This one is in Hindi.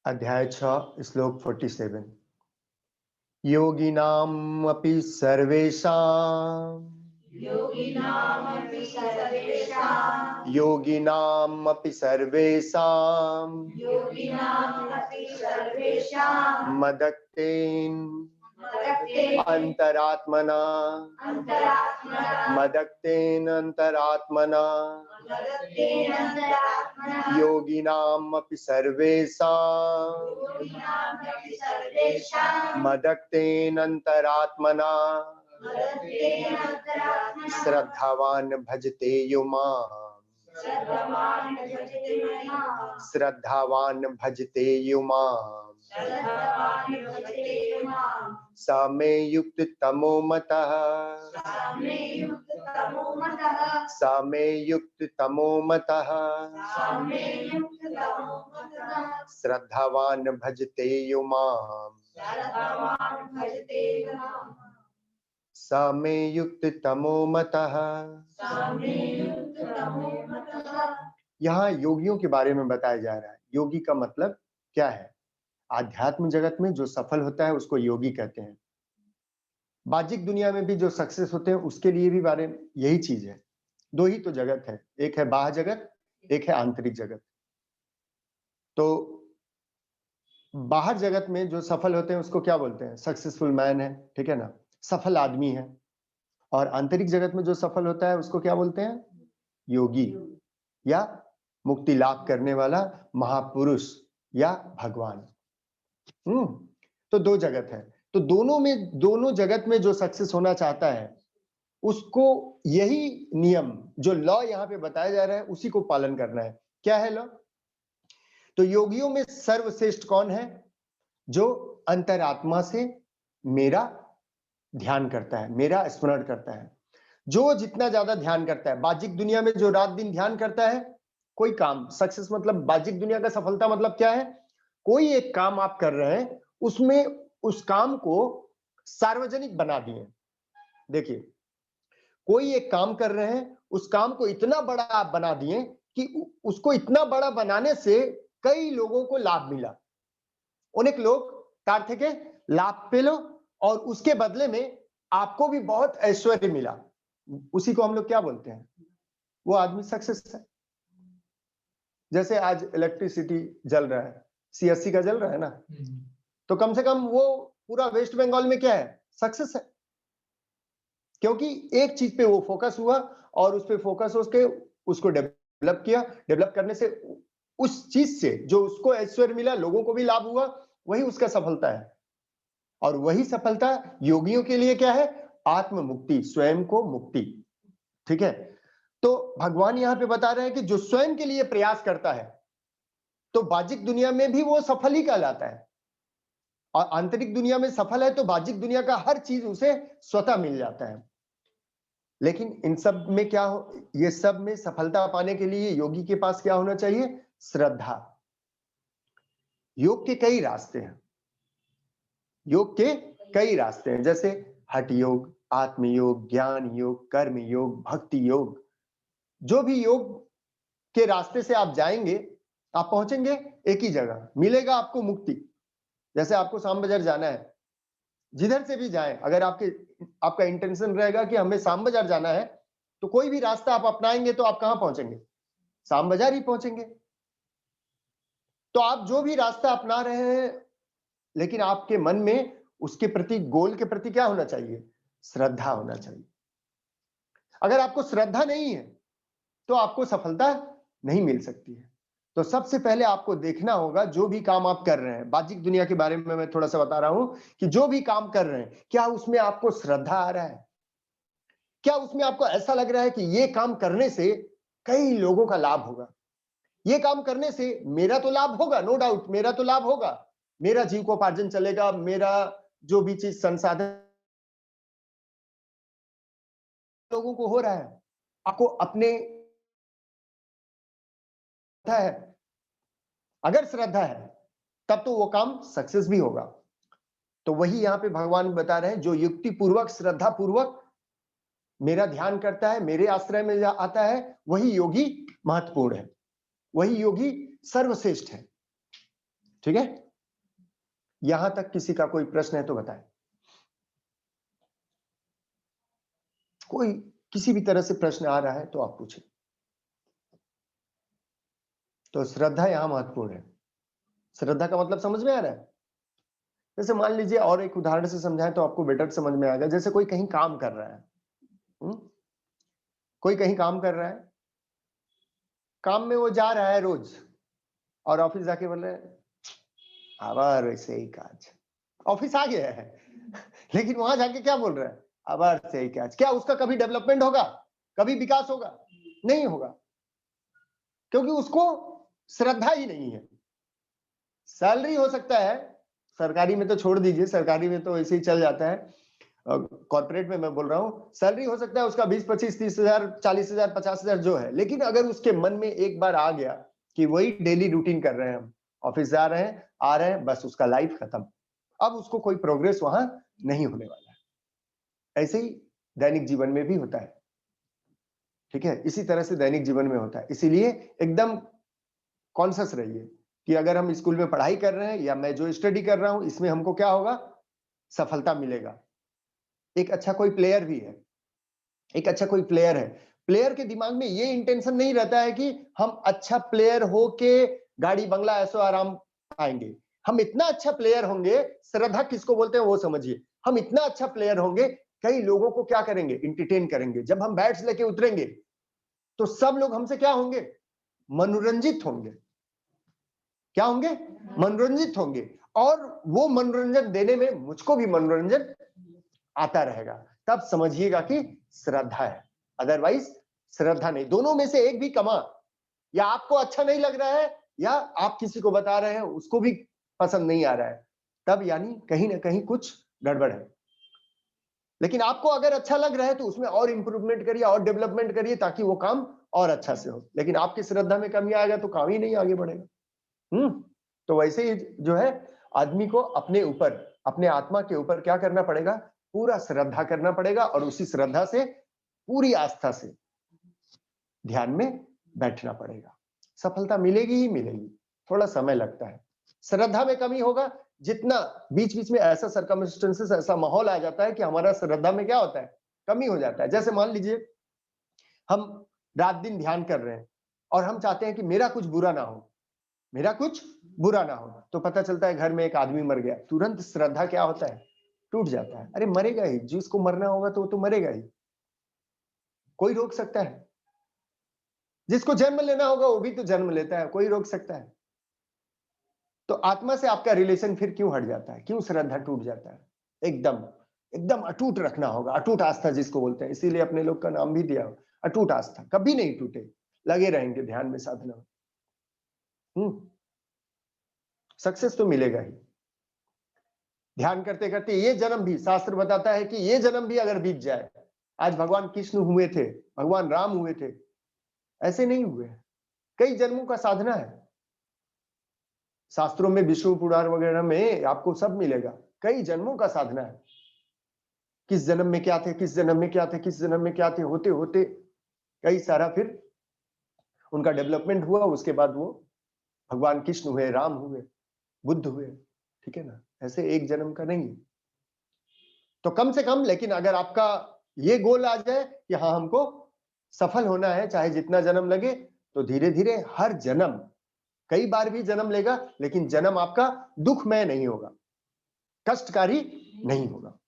अध्याय 6 श्लोक 47। योगिनाम् अपि सर्वेषां मदक्तेन अंतरात्मना योगिनाम् अपि सर्वेषां मदक्तेन अंतरात्मना श्रद्धावान भजते यो माम् श्रद्धावान भजते यो माम् स मे युक्त तमो मतः श्रद्धावान भजते यो माम् स मे युक्त तमो मतः। यहाँ योगियों के बारे में बताया जा रहा है। योगी का मतलब क्या है? आध्यात्म जगत में जो सफल होता है उसको योगी कहते हैं। बाह्यिक दुनिया में भी जो सक्सेस होते हैं उसके लिए भी बारे में यही चीज है। दो ही तो जगत है, एक है बाह्य जगत, एक है आंतरिक जगत। तो बाहर जगत में जो सफल होते हैं उसको क्या बोलते हैं? सक्सेसफुल मैन है, ठीक है ना, सफल आदमी है। और आंतरिक जगत में जो सफल होता है उसको क्या बोलते हैं? योगी या मुक्ति लाभ करने वाला महापुरुष या भगवान। तो दो जगत है। तो दोनों जगत में जो सक्सेस होना चाहता है उसको यही नियम जो लॉ यहाँ पे बताया जा रहा है उसी को पालन करना है। क्या है लॉ? तो योगियों में सर्वश्रेष्ठ कौन है? जो अंतरात्मा से मेरा ध्यान करता है, मेरा स्मरण करता है। जो जितना ज्यादा ध्यान करता है, बाह्यिक दुनिया में जो रात दिन ध्यान करता है, कोई काम सक्सेस मतलब बाह्यिक दुनिया का सफलता मतलब क्या है? कोई एक काम आप कर रहे हैं, उसमें उस काम को सार्वजनिक बना दिए। देखिए, कोई एक काम कर रहे हैं, उस काम को इतना बड़ा आप बना दिए कि उसको इतना बड़ा बनाने से कई लोगों को लाभ मिला। अनेक लोग तार्थे के लाभ पे लो और उसके बदले में आपको भी बहुत ऐश्वर्य मिला। उसी को हम लोग क्या बोलते हैं? वो आदमी सक्सेस है। जैसे आज इलेक्ट्रिसिटी जल रहा है, सीएससी का जल रहा है ना, तो कम से कम वो पूरा वेस्ट बंगाल में क्या है? सक्सेस है। क्योंकि एक चीज पे वो फोकस हुआ और उस पे फोकस होके उसको डेवलप किया। डेवलप करने से उस चीज से जो उसको ऐश्वर्य मिला, लोगों को भी लाभ हुआ, वही उसका सफलता है। और वही सफलता योगियों के लिए क्या है? आत्म मुक्ति, स्वयं को मुक्ति। ठीक है, तो भगवान यहाँ पे बता रहे हैं कि जो स्वयं के लिए प्रयास करता है तो बाह्यिक दुनिया में भी वो सफल ही कहलाता है। और आंतरिक दुनिया में सफल है तो बाह्यिक दुनिया का हर चीज उसे स्वतः मिल जाता है। लेकिन इन सब में क्या हो, ये सब में सफलता पाने के लिए योगी के पास क्या होना चाहिए? श्रद्धा। योग के कई रास्ते हैं, योग के कई रास्ते हैं, जैसे हठ योग, आत्म योग, ज्ञान योग, कर्म योग, भक्ति योग। जो भी योग के रास्ते से आप जाएंगे, आप पहुंचेंगे एक ही जगह, मिलेगा आपको मुक्ति। जैसे आपको शाम बाजार जाना है, जिधर से भी जाएं, अगर आपका इंटेंशन रहेगा कि हमें शाम बाजार जाना है, तो कोई भी रास्ता आप अपनाएंगे तो आप कहां पहुंचेंगे? शाम बाजार ही पहुंचेंगे। तो आप जो भी रास्ता अपना रहे हैं, लेकिन आपके मन में उसके प्रति, गोल के प्रति क्या होना चाहिए? श्रद्धा होना चाहिए। अगर आपको श्रद्धा नहीं है तो आपको सफलता नहीं मिल सकती है। तो सबसे पहले आपको देखना होगा, जो भी काम आप कर रहे हैं, बाह्यिक दुनिया के बारे में मैं थोड़ा सा बता रहा हूं कि जो भी काम कर रहे हैं, क्या उसमें आपको श्रद्धा आ रहा है? क्या उसमें आपको ऐसा लग रहा है कि ये काम करने से कई लोगों का लाभ होगा, ये काम करने से मेरा तो लाभ होगा, नो डाउट मेरा तो लाभ होगा, मेरा जीविकोपार्जन चलेगा, मेरा जो भी चीज संसाधन लोगों को हो रहा है, आपको अपने है, अगर श्रद्धा है तब तो वो काम सक्सेस भी होगा। तो वही यहाँ पे भगवान बता रहे हैं, जो युक्ति पूर्वक, श्रद्धा पूर्वक मेरा ध्यान करता है, मेरे आश्रय में आता है, वही योगी महत्वपूर्ण है, वही योगी सर्वश्रेष्ठ है। ठीक है, यहां तक किसी का कोई प्रश्न है तो बताएं। कोई किसी भी तरह से प्रश्न आ रहा है तो आप पूछें। तो श्रद्धा यहां महत्वपूर्ण है। श्रद्धा का मतलब समझ में आ रहा है? जैसे मान लीजिए, और एक उदाहरण से समझाएं तो आपको बेटर समझ में आएगा। जैसे कोई कहीं काम कर रहा है, कोई कहीं काम कर रहा है, काम में वो जा रहा है रोज, और ऑफिस जाके बोल रहे हैं आवर वैसे ही काज। ऑफिस आ गया है लेकिन वहां जाके क्या बोल रहा है? आवर से ही काज। क्या उसका कभी डेवलपमेंट होगा? कभी विकास होगा? नहीं होगा, क्योंकि उसको श्रद्धा ही नहीं है। सैलरी हो सकता है, सरकारी में तो छोड़ दीजिए, सरकारी में तो ऐसे ही चल जाता है, कॉर्पोरेट में मैं बोल रहा हूं, सैलरी हो सकता है उसका 20, 25, 30 हजार, 40 हजार, 50 हजार जो है, लेकिन अगर उसके मन में एक बार आ गया कि वही डेली रूटीन कर रहे हैं, हम ऑफिस जा रहे हैं, आ रहे हैं, बस उसका लाइफ खत्म। अब उसको कोई प्रोग्रेस वहां नहीं होने वाला है। ऐसे ही दैनिक जीवन में भी होता है, ठीक है, इसी तरह से दैनिक जीवन में होता है। इसीलिए एकदम कॉन्शियस रहिए कि अगर हम स्कूल में पढ़ाई कर रहे हैं या मैं जो स्टडी कर रहा हूं, इसमें हमको क्या होगा? सफलता मिलेगा। एक अच्छा कोई प्लेयर भी है, एक अच्छा कोई प्लेयर है, प्लेयर के दिमाग में ये इंटेंशन नहीं रहता है कि हम अच्छा प्लेयर हो के गाड़ी बंगला ऐसो आराम पाएंगे। हम इतना अच्छा प्लेयर होंगे, श्रद्धा किसको बोलते हैं वो समझिए, हम इतना अच्छा प्लेयर होंगे, कई लोगों को क्या करेंगे? इंटरटेन करेंगे। जब हम बैट्स लेके उतरेंगे तो सब लोग हमसे क्या होंगे? मनोरंजित होंगे। क्या होंगे? मनोरंजित होंगे। और वो मनोरंजन देने में मुझको भी मनोरंजन आता रहेगा। तब समझिएगा कि श्रद्धा है, अदरवाइज श्रद्धा नहीं। दोनों में से एक भी कमा, या आपको अच्छा नहीं लग रहा है या आप किसी को बता रहे हैं उसको भी पसंद नहीं आ रहा है, तब यानी कहीं ना कहीं कुछ गड़बड़ है। लेकिन आपको अगर अच्छा लग रहा है तो उसमें और इंप्रूवमेंट करिए और डेवलपमेंट करिए ताकि वो काम और अच्छा से हो। लेकिन आपकी श्रद्धा में कमी आएगा तो काम ही नहीं आगे बढ़ेगा। तो वैसे ही जो है, आदमी को अपने ऊपर, अपने आत्मा के ऊपर क्या करना पड़ेगा? पूरा श्रद्धा करना पड़ेगा, और उसी श्रद्धा से, पूरी आस्था से ध्यान में बैठना पड़ेगा। सफलता मिलेगी ही मिलेगी, थोड़ा समय लगता है। श्रद्धा में कमी होगा, जितना बीच बीच में ऐसा सर्कमस्टेंसेस, ऐसा माहौल आ जाता है कि हमारा श्रद्धा में क्या होता है? कमी हो जाता है। जैसे मान लीजिए हम रात दिन ध्यान कर रहे हैं और हम चाहते हैं कि मेरा कुछ बुरा ना हो, मेरा कुछ बुरा ना हो, तो पता चलता है घर में एक आदमी मर गया, तुरंत श्रद्धा क्या होता है? टूट जाता है। अरे मरेगा ही, जिसको मरना होगा तो वो तो मरेगा ही, कोई रोक सकता है? जिसको जन्म लेना होगा वो भी तो जन्म लेता है, कोई रोक सकता है? तो आत्मा से आपका रिलेशन फिर क्यों हट जाता है? क्यों श्रद्धा टूट जाता है? एकदम एकदम अटूट रखना होगा, अटूट आस्था जिसको बोलते हैं, इसीलिए अपने लोग का नाम भी दिया, अटूट आस्था। कभी नहीं टूटे, लगे रहेंगे ध्यान में, साधना में। सक्सेस तो मिलेगा ही। ध्यान करते करते ये जन्म भी, शास्त्र बताता है कि ये जन्म भी अगर बीत जाए, आज भगवान कृष्ण हुए थे, भगवान राम हुए थे, ऐसे नहीं हुए, कई जन्मों का साधना है। शास्त्रों में, विष्णु पुराण वगैरह में आपको सब मिलेगा, कई जन्मों का साधना है। किस जन्म में क्या थे, किस जन्म में क्या थे, किस जन्म में क्या थे, होते होते कई सारा फिर उनका डेवलपमेंट हुआ। उसके बाद वो भगवान कृष्ण हुए, राम हुए, बुद्ध हुए, ठीक है ना? ऐसे एक जन्म का नहीं है। तो कम से कम, लेकिन अगर आपका ये गोल आ जाए कि हाँ हमको सफल होना है, चाहे जितना जन्म लगे, तो धीरे धीरे हर जन्म, कई बार भी जन्म लेगा, लेकिन जन्म आपका दुखमय नहीं होगा, कष्टकारी नहीं होगा।